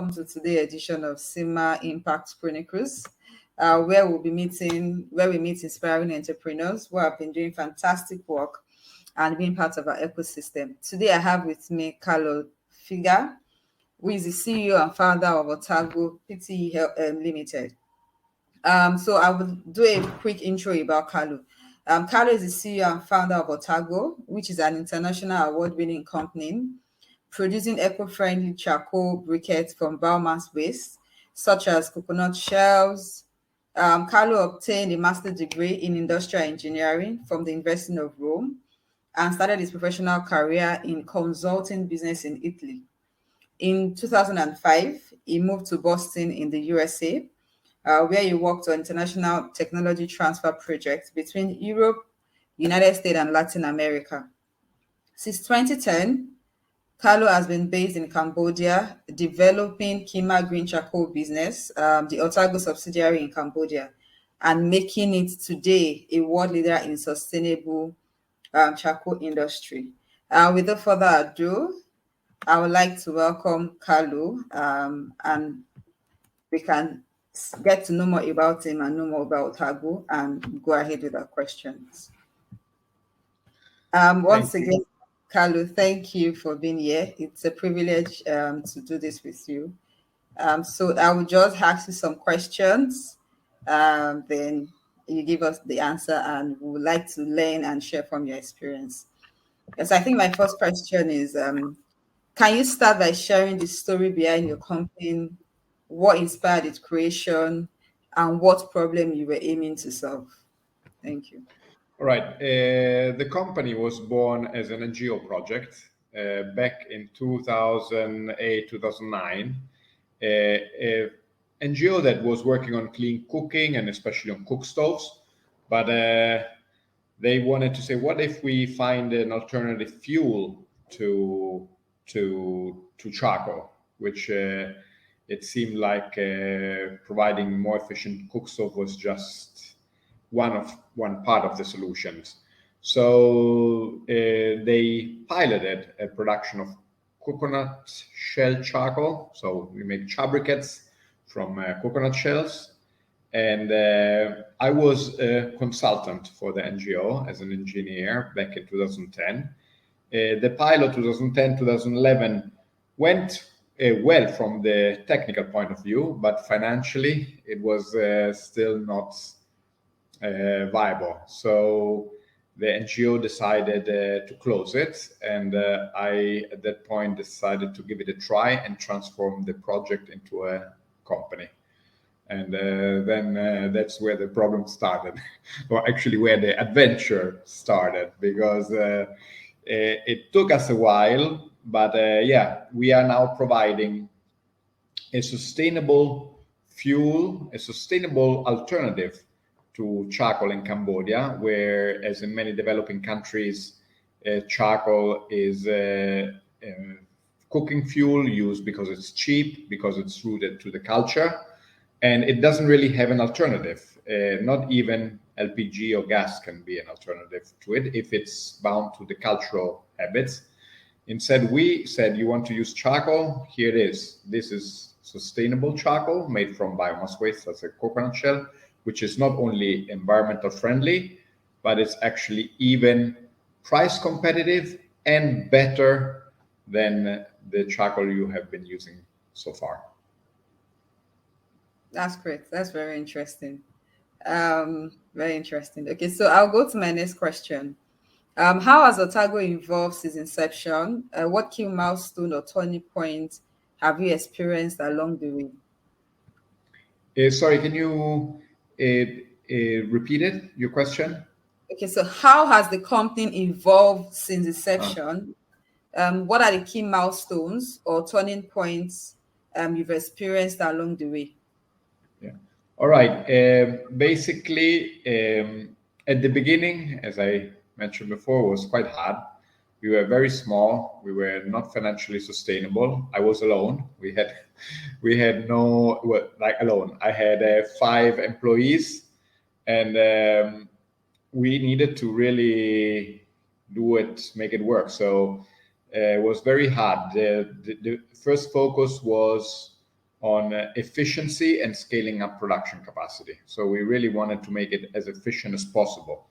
welcome to today's edition of SIMA Impact Chronicles, where we meet inspiring entrepreneurs who have been doing fantastic work and being part of our ecosystem. Today, I have with me Carlo Figa, who is the CEO and founder of Otago Pte. Limited. So I will do a quick intro about Carlo. Carlo is the CEO and founder of Otago, which is an international award-winning company producing eco-friendly charcoal briquettes from biomass waste, such as coconut shells. Carlo obtained a master's degree in industrial engineering from the University of Rome and started his professional career in consulting business in Italy. In 2005, he moved to Boston in the USA, where he worked on international technology transfer projects between Europe, United States, and Latin America. Since 2010, Carlo has been based in Cambodia, developing Kima Green Charcoal business, the Otago subsidiary in Cambodia, and making it today a world leader in sustainable charcoal industry. Without further ado, I would like to welcome Carlo, and we can get to know more about him and know more about Otago and go ahead with our questions. Once again, Carlo, thank you for being here. It's a privilege to do this with you. So I will just ask you some questions, then you give us the answer, and we would like to learn and share from your experience. Yes, I think my first question is, can you start by sharing the story behind your company, what inspired its creation, and what problem you were aiming to solve? Thank you. All right. The company was born as an NGO project back in 2008, 2009. An NGO that was working on clean cooking and especially on cook stoves. But they wanted to say, what if we find an alternative fuel to charcoal, which it seemed like providing more efficient cook stove was just one part of the solutions. So they piloted a production of coconut shell charcoal. So we make briquettes from coconut shells. And I was a consultant for the NGO as an engineer back in 2010. The pilot 2010, 2011 went well from the technical point of view, but financially it was still not viable. So the NGO decided to close it, and I at that point decided to give it a try and transform the project into a company. And then that's where the problem started, or actually where the adventure started, because it took us a while, but we are now providing a sustainable fuel, a sustainable alternative to charcoal in Cambodia, whereas in many developing countries, charcoal is cooking fuel used because it's cheap, because it's rooted to the culture, and it doesn't really have an alternative. Not even LPG or gas can be an alternative to it if it's bound to the cultural habits. Instead, we said, you want to use charcoal? Here it is. This is sustainable charcoal made from biomass waste, that's a coconut shell, which is not only environmental friendly, but it's actually even price competitive and better than the charcoal you have been using so far. That's great. That's very interesting. Very interesting. Okay, so I'll go to my next question. How has Otago evolved since inception? What key milestone or turning point have you experienced along the way? Sorry, can you repeat it, your question? Okay, so how has the company evolved since inception? What are the key milestones or turning points you've experienced along the way? Yeah. All right. Basically, at the beginning, as I mentioned before, was quite hard. We were very small. We were not financially sustainable. I was alone. We had no, well, like alone. I had 5 employees, and we needed to really do it, make it work. So it was very hard. The first focus was on efficiency and scaling up production capacity. So we really wanted to make it as efficient as possible.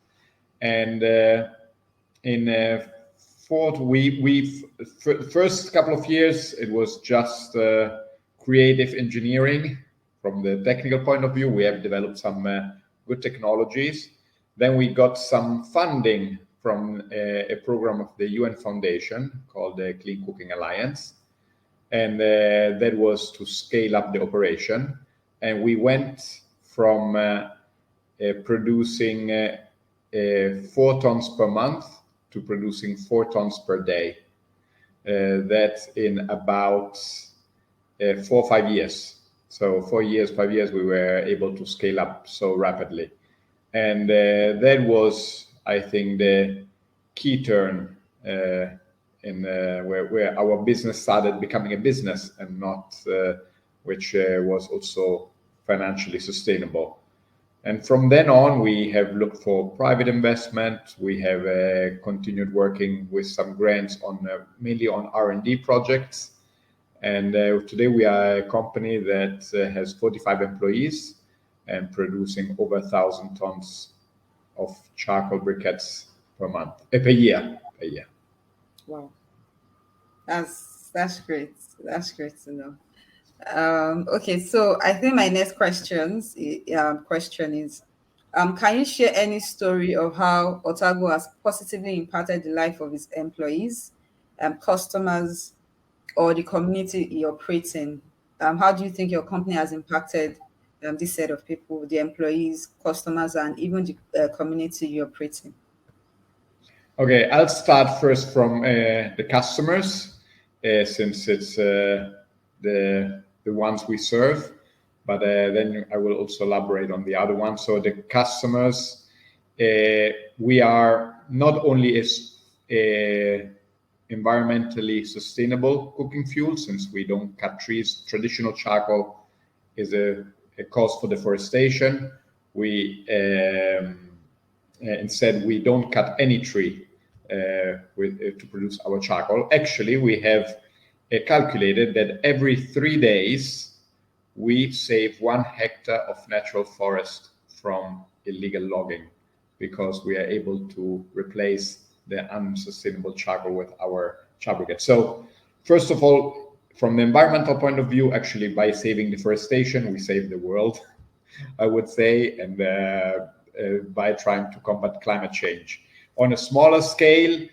And in first couple of years, it was just creative engineering. From the technical point of view, we have developed some good technologies. Then we got some funding from a program of the UN Foundation called the Clean Cooking Alliance. And that was to scale up the operation. And we went from producing 4 tons per month to producing 4 tons per day. That's in about 4 or 5 years. So 4 years, 5 years, we were able to scale up so rapidly. And that was, I think, the key turn where our business started becoming a business and not, which was also financially sustainable. And from then on, we have looked for private investment. We have continued working with some grants on mainly on R&D projects. And today we are a company that has 45 employees and producing over 1,000 tons of charcoal briquettes per year. Wow, that's great. That's great to know. Okay, so I think my next question is, can you share any story of how Otago has positively impacted the life of its employees, customers, or the community you operate in? How do you think your company has impacted this set of people, the employees, customers, and even the community you operate in? Okay, I'll start first from the customers, since it's the ones we serve, but then I will also elaborate on the other one. So the customers, we are not only a environmentally sustainable cooking fuel, since we don't cut trees. Traditional charcoal is a cause for deforestation. We instead, we don't cut any tree to produce our charcoal. Actually, we have calculated that every 3 days we save 1 hectare of natural forest from illegal logging, because we are able to replace the unsustainable charcoal with our char briquettes. So first of all, from the environmental point of view, actually by saving deforestation, we save the world, I would say, and by trying to combat climate change. On a smaller scale,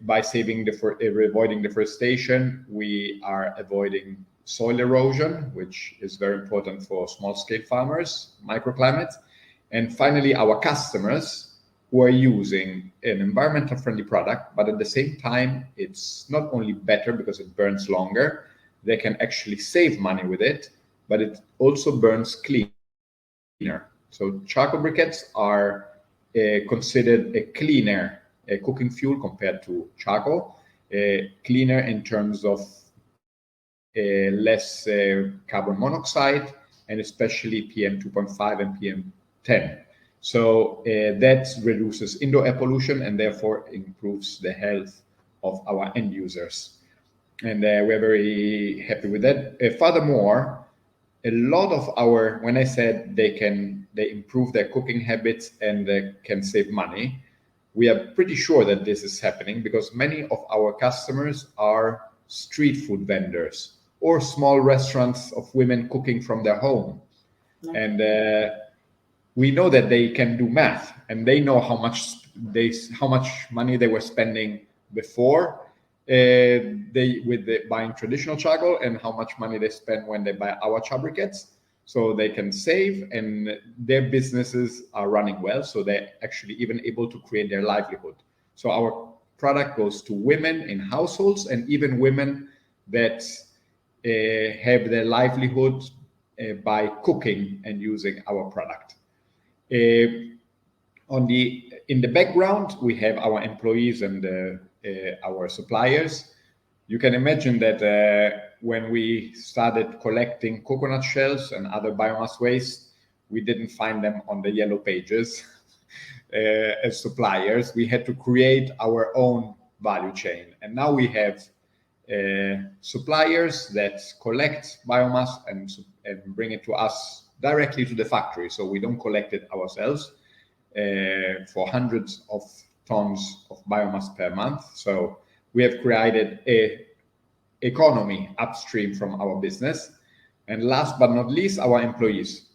by avoiding deforestation, we are avoiding soil erosion, which is very important for small-scale farmers, microclimate. And finally, our customers who are using an environmental friendly product, but at the same time, it's not only better because it burns longer, they can actually save money with it, but it also burns cleaner. So charcoal briquettes are considered a cleaner cooking fuel compared to charcoal, cleaner in terms of less carbon monoxide, and especially PM 2.5 and PM 10. So that reduces indoor air pollution and therefore improves the health of our end users. And we're very happy with that. Furthermore, a lot of when I said they improve their cooking habits and they can save money, we are pretty sure that this is happening because many of our customers are street food vendors or small restaurants of women cooking from their home. Yeah. And we know that they can do math and they know how much money they were spending before buying traditional charcoal and how much money they spend when they buy our char briquettes. So they can save and their businesses are running well. So they're actually even able to create their livelihood. So our product goes to women in households and even women that have their livelihood by cooking and using our product. In the background, we have our employees and our suppliers. You can imagine that when we started collecting coconut shells and other biomass waste, we didn't find them on the yellow pages as suppliers. We had to create our own value chain. And now we have suppliers that collect biomass and bring it to us directly to the factory. So we don't collect it ourselves for hundreds of tons of biomass per month. So we have created a economy upstream from our business. And last but not least, our employees.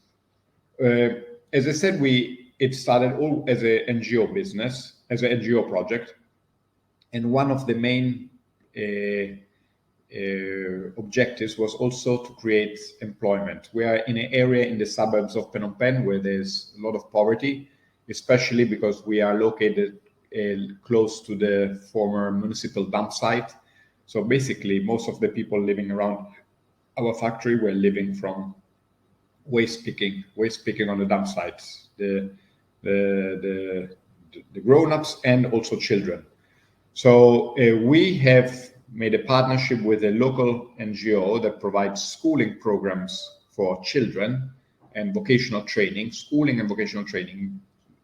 As I said, it started all as an NGO business, as an NGO project. And one of the main objectives was also to create employment. We are in an area in the suburbs of Phnom Penh where there's a lot of poverty, especially because we are located close to the former municipal dump site. So basically, most of the people living around our factory were living from waste picking on the dump sites, the grown-ups and also children. So we have made a partnership with a local NGO that provides schooling programs for children and vocational training,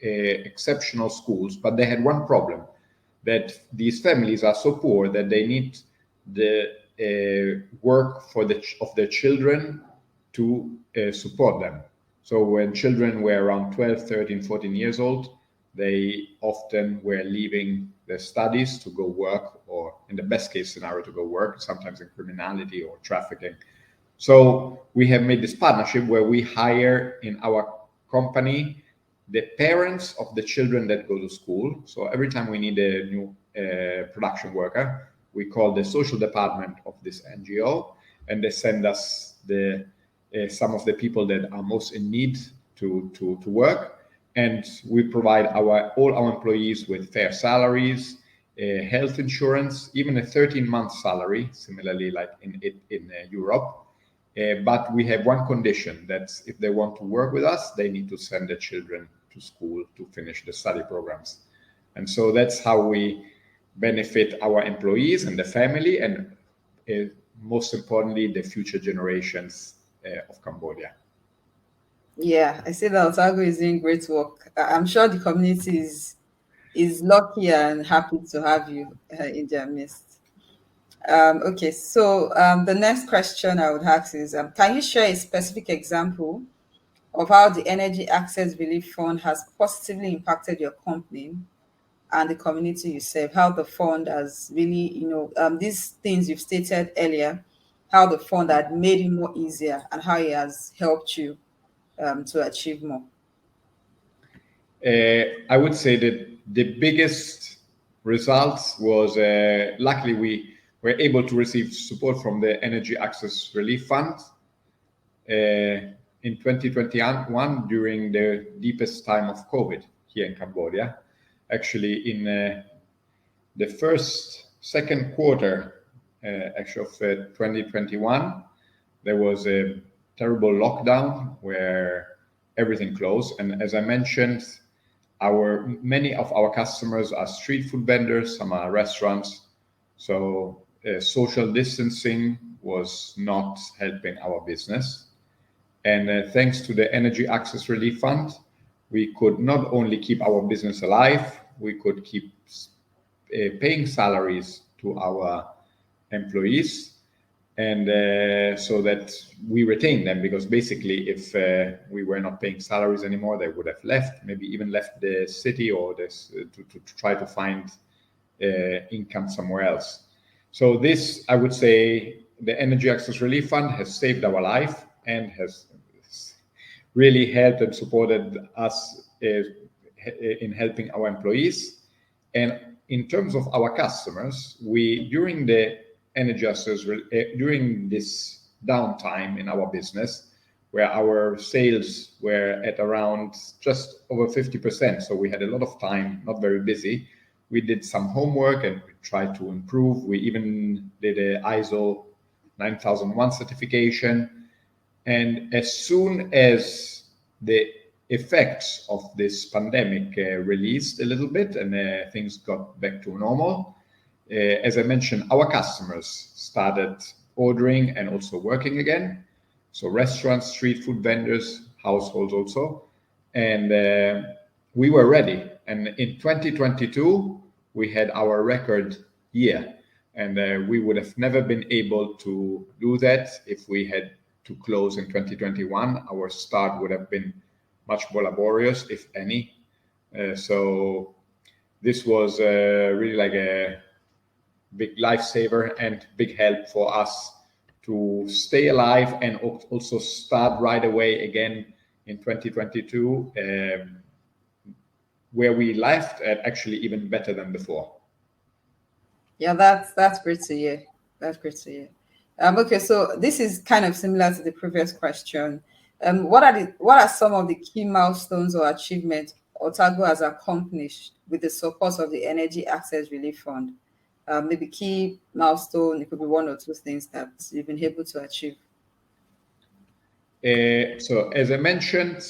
exceptional schools. But they had one problem, that these families are so poor that they need the work of their children to support them. So when children were around 12, 13, 14 years old, they often were leaving their studies to go work, or in the best case scenario to go work, sometimes in criminality or trafficking. So we have made this partnership where we hire in our company the parents of the children that go to school. So every time we need a new production worker, we call the social department of this NGO, and they send us some of the people that are most in need to work. And we provide all our employees with fair salaries, health insurance, even a 13-month salary, similarly like in Europe. But we have one condition, that if they want to work with us, they need to send their children to school to finish the study programs. And so that's how we benefit our employees and the family, and most importantly, the future generations of Cambodia. Yeah, I see that Otago is doing great work. I'm sure the community is lucky and happy to have you in their midst. Okay, so the next question I would ask is, can you share a specific example of how the Energy Access Relief Fund has positively impacted your company and the community you serve? How the fund has really, these things you've stated earlier, how the fund had made it more easier and how it has helped you to achieve more? I would say that the biggest results was, luckily we were able to receive support from the Energy Access Relief Fund in 2021 during the deepest time of COVID here in Cambodia. Actually, in the second quarter of 2021, there was a terrible lockdown where everything closed. And as I mentioned, many of our customers are street food vendors, some are restaurants. So social distancing was not helping our business. And thanks to the Energy Access Relief Fund, we could not only keep our business alive, we could keep paying salaries to our employees, and so that we retain them, because basically if we were not paying salaries anymore, they would have left, maybe even left the city or to try to find income somewhere else. So this, I would say, the Energy Access Relief Fund has saved our life and has really helped and supported us in helping our employees. And in terms of our customers, during the Energy Access, during this downtime in our business, where our sales were at around just over 50%, so we had a lot of time, not very busy, we did some homework and we tried to improve. We even did a ISO 9001 certification. And as soon as the effects of this pandemic released a little bit and things got back to normal, as I mentioned, our customers started ordering and also working again. So restaurants, street food vendors, households also. And we were ready. And in 2022, we had our record year. And we would have never been able to do that if we had to close in 2021. Our start would have been much more laborious, if any. So this was really like a big lifesaver and big help for us to stay alive and also start right away again in 2022, where we left, and actually even better than before. Yeah, that's great to hear. That's great to hear. Okay, so this is kind of similar to the previous question. What are some of the key milestones or achievements Otago has accomplished with the support of the Energy Access Relief Fund? Maybe key milestone, it could be one or two things that you've been able to achieve. So as I mentioned,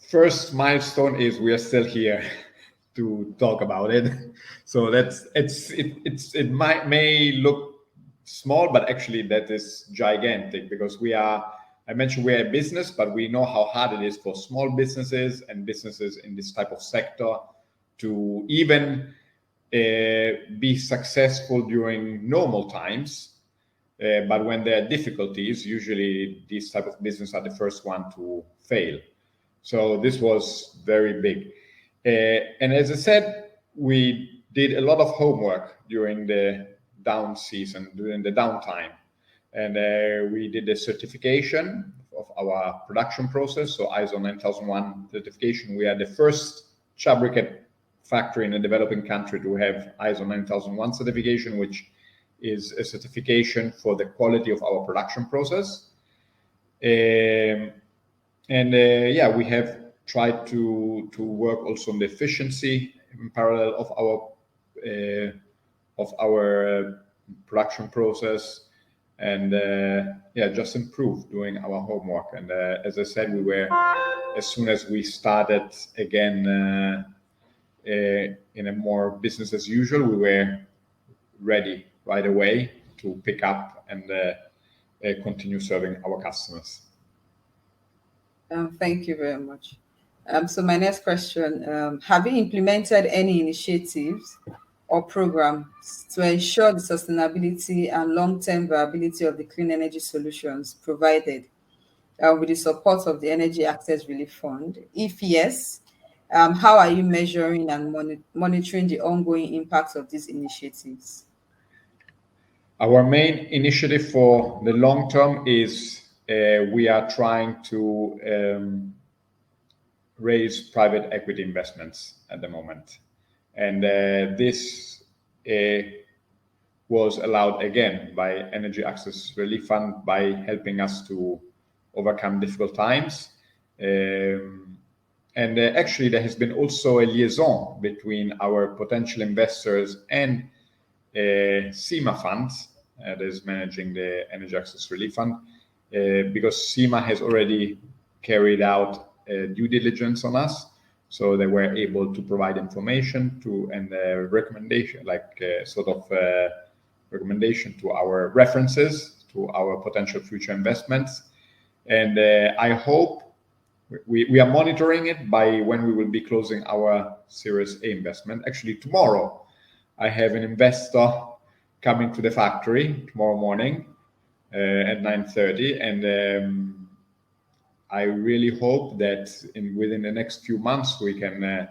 first milestone is we are still here to talk about it. So it may look small, but actually that is gigantic, because I mentioned we're a business, but we know how hard it is for small businesses and businesses in this type of sector to even be successful during normal times. But when there are difficulties, usually these type of business are the first one to fail. So this was very big. And as I said, we did a lot of homework during the down season, during the downtime. And we did a certification of our production process, so ISO 9001 certification. We are the first briquette factory in a developing country to have ISO 9001 certification, which is a certification for the quality of our production process. Yeah, we have tried to work also on the efficiency in parallel of our production process, and just improve doing our homework. And as I said, as soon as we started again in a more business as usual, we were ready right away to pick up and continue serving our customers. Thank you very much. So my next question, have you implemented any initiatives or programs to ensure the sustainability and long-term viability of the clean energy solutions provided with the support of the Energy Access Relief Fund? If yes, how are you measuring and monitoring the ongoing impact of these initiatives? Our main initiative for the long term is we are trying to raise private equity investments at the moment. And this was allowed again by Energy Access Relief Fund by helping us to overcome difficult times. And actually, there has been also a liaison between our potential investors and SIMA funds that is managing the Energy Access Relief Fund, because SIMA has already carried out due diligence on us. So they were able to provide information and recommendation, recommendation to our references, to our potential future investments. And I hope we are monitoring it by when we will be closing our Series A investment. Actually, tomorrow, I have an investor coming to the factory tomorrow morning at 9:30, and I really hope that within the next few months we can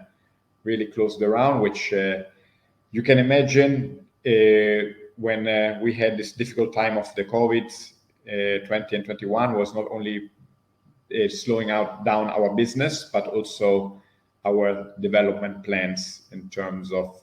really close the round, which you can imagine when we had this difficult time of the COVID 20 and 21 was not only slowing down our business, but also our development plans in terms of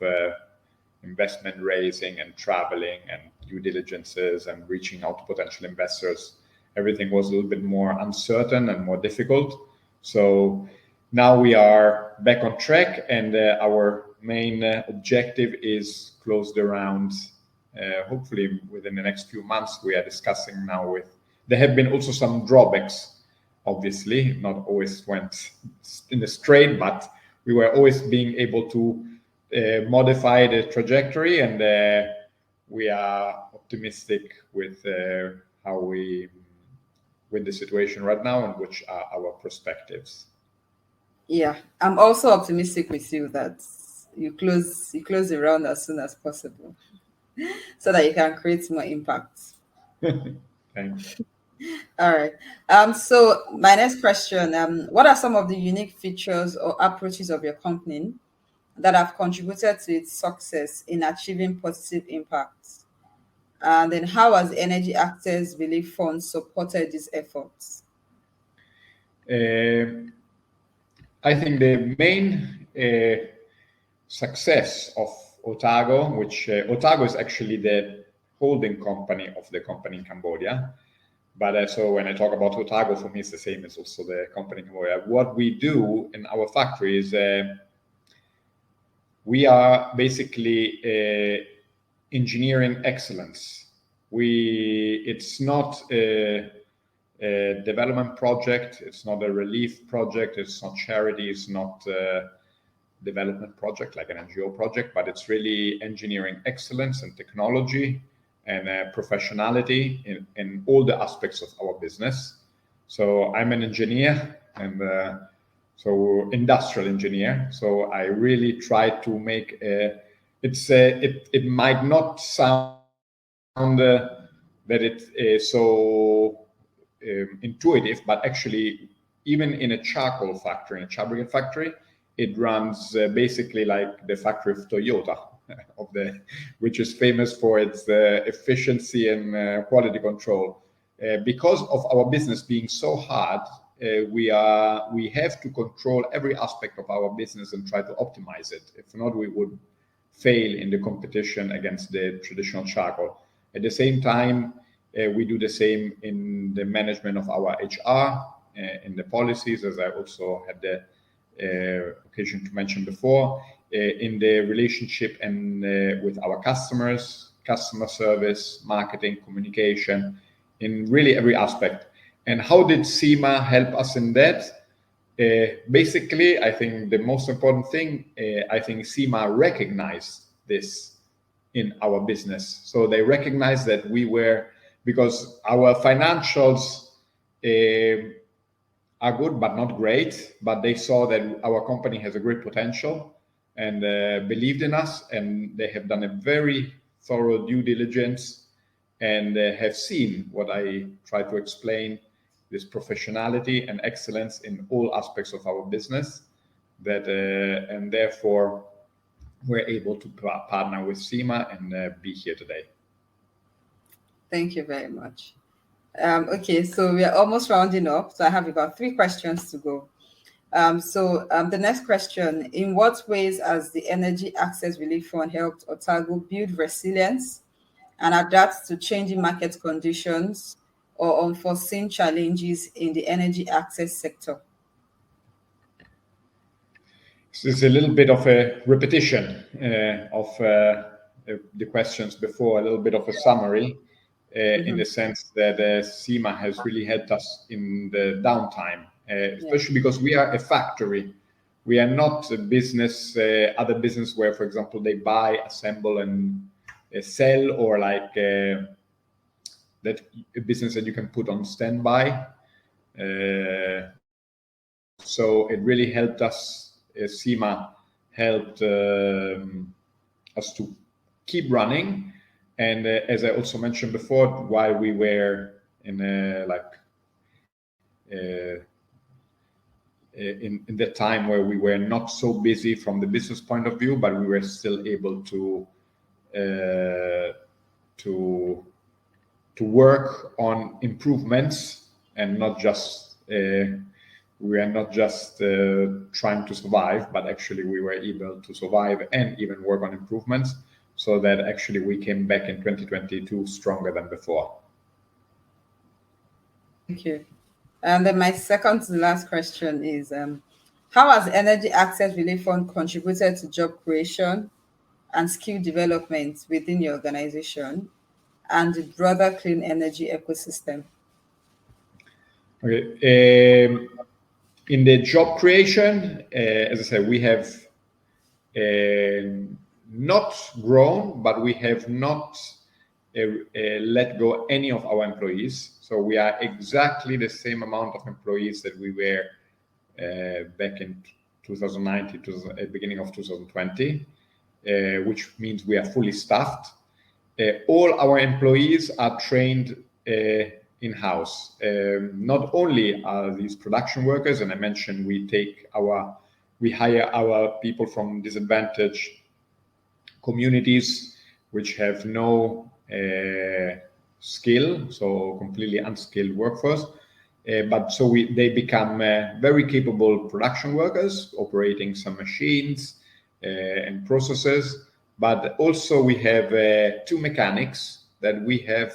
investment raising and traveling and due diligences and reaching out to potential investors. Everything was a little bit more uncertain and more difficult. So now we are back on track, and our main objective is close the round. Hopefully within the next few months. We are discussing now there have been also some drawbacks, obviously, not always went in the straight, but we were always being able to modify the trajectory, and we are optimistic with the situation right now and which are our perspectives. Yeah, I'm also optimistic with you that you close the round as soon as possible. so that you can create more impact. Thanks. All right. So my next question, what are some of the unique features or approaches of your company that have contributed to its success in achieving positive impacts? And then how has Energy Access Relief Fund supported these efforts? I think the main success of Otago, which Otago is actually the holding company of the company in Cambodia. But so when I talk about Otago, for me, it's the same as also the company in Cambodia. What we do in our factory is we are basically engineering excellence. It's not a development project. It's not a relief project. It's not charity. It's not a development project like an NGO project, but it's really engineering excellence and technology and professionality in all the aspects of our business. So I'm an engineer and so industrial engineer. So I really try to make it might not sound that it is so intuitive, but actually, even in a charcoal factory, in a charcoal factory, it runs basically like the factory of Toyota, which is famous for its efficiency and quality control. Because of our business being so hard, we have to control every aspect of our business and try to optimize it. If not, we would fail in the competition against the traditional charcoal. At the same time, we do the same in the management of our HR, in the policies, as I also had the occasion to mention before, in the relationship and with our customers, customer service, marketing, communication, in really every aspect. And how did SIMA help us in that? Basically, I think the most important thing, I think SIMA recognized this in our business. So they recognized that because our financials are good but not great, but they saw that our company has a great potential and believed in us, and they have done a very thorough due diligence and have seen what I try to explain, this professionality and excellence in all aspects of our business, and therefore we're able to partner with SIMA and be here today. Thank you very much. Okay, so we are almost rounding up. So I have about 3 questions to go. The next question, in what ways has the Energy Access Relief Fund helped Otago build resilience and adapt to changing market conditions or unforeseen challenges in the energy access sector? This is a little bit of a repetition of the questions before, a little bit of a summary. In the sense that SIMA has really helped us in the downtime, especially because we are a factory. We are not a business, other business where, for example, they buy, assemble, and sell, or like that a business that you can put on standby. So it really helped us. SIMA helped us to keep running. And as I also mentioned before, while we were in the time where we were not so busy from the business point of view, but we were still able to work on improvements and not just we are not just trying to survive, but actually we were able to survive and even work on improvements, so that actually we came back in 2022 stronger than before. Thank you. And then my second to last question is, how has Energy Access Relief Fund contributed to job creation and skill development within your organization and the broader clean energy ecosystem? Okay. In the job creation, as I said, we have not grown, but we have not let go any of our employees. So we are exactly the same amount of employees that we were back in 2019, beginning of 2020, which means we are fully staffed. all our employees are trained in-house. Not only are these production workers, and I mentioned we hire our people from disadvantaged communities which have no skill, so completely unskilled workforce. But so they become very capable production workers operating some machines and processes. But also we have 2 mechanics that we have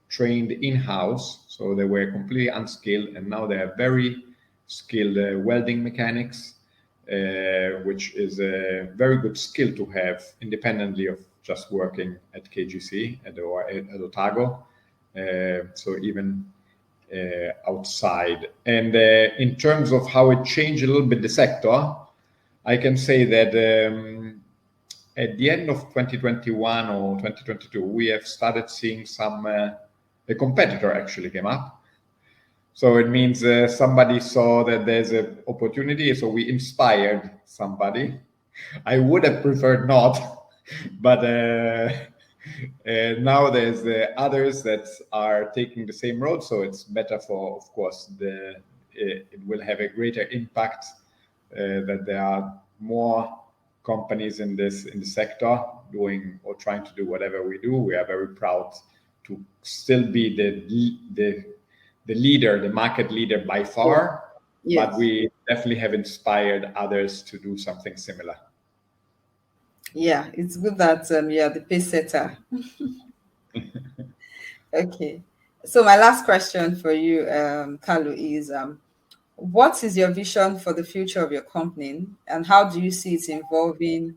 trained in-house. So they were completely unskilled, and now they are very skilled welding mechanics, which is a very good skill to have independently of just working at KGC or at Otago. So even outside. And in terms of how it changed a little bit the sector, I can say that at the end of 2021 or 2022, we have started seeing a competitor actually came up. So it means somebody saw that there's an opportunity, so we inspired somebody. I would have preferred not, but now there's others that are taking the same road, so it's better for, of course, it will have a greater impact that there are more companies in the sector doing or trying to do whatever we do. We are very proud to still be the leader, the market leader by far, yes. But we definitely have inspired others to do something similar. Yeah, it's good that you are the pace setter. Okay, so my last question for you, Carlo, is what is your vision for the future of your company, and how do you see it evolving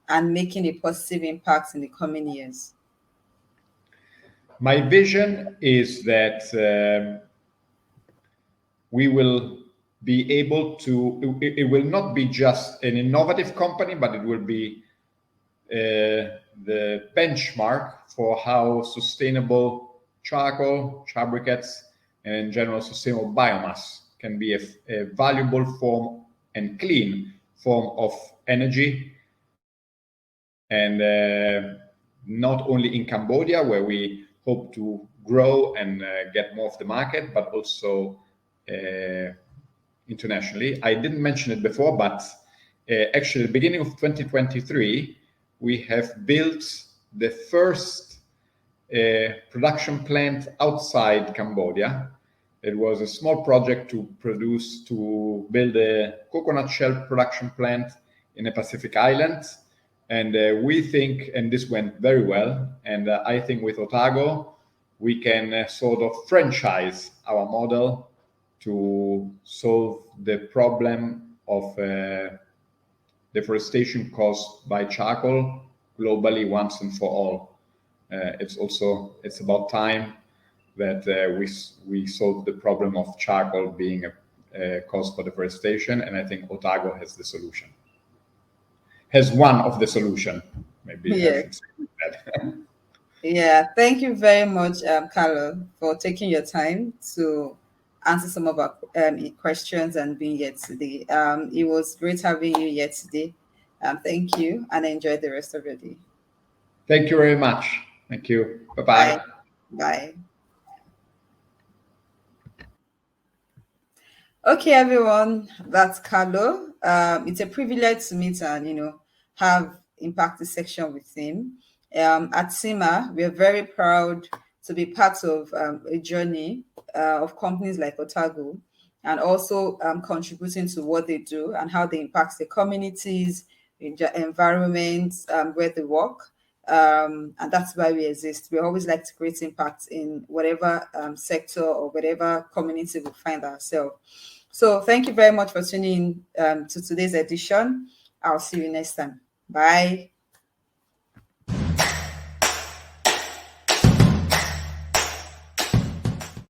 and making a positive impact in the coming years? My vision is that we will be able to, it will not be just an innovative company, but it will be the benchmark for how sustainable charcoal, char briquettes, and in general sustainable biomass can be a valuable form and clean form of energy. And not only in Cambodia, where we hope to grow and get more of the market, but also internationally. I didn't mention it before, but actually at the beginning of 2023, we have built the first production plant outside Cambodia. It was a small project to build a coconut shell production plant in a Pacific island. And we think, and this went very well, and I think with Otago, we can sort of franchise our model to solve the problem of deforestation caused by charcoal globally once and for all. It's about time that we solve the problem of charcoal being a cause for deforestation, and I think Otago has the solution. Has one of the solution, maybe. Yeah. I should say that. Yeah, thank you very much, Carlo, for taking your time to answer some of our questions and being here today. It was great having you here today. Thank you, and enjoy the rest of your day. Thank you very much. Thank you. Bye-bye. Bye. Okay, everyone, that's Carlo. It's a privilege to meet and have impact the section with him. At SIMA, we are very proud to be part of a journey of companies like Otago, and also contributing to what they do and how they impact the communities, environments where they work. And that's why we exist. We always like to create impact in whatever sector or whatever community we find ourselves. So thank you very much for tuning in to today's edition. I'll see you next time. Bye.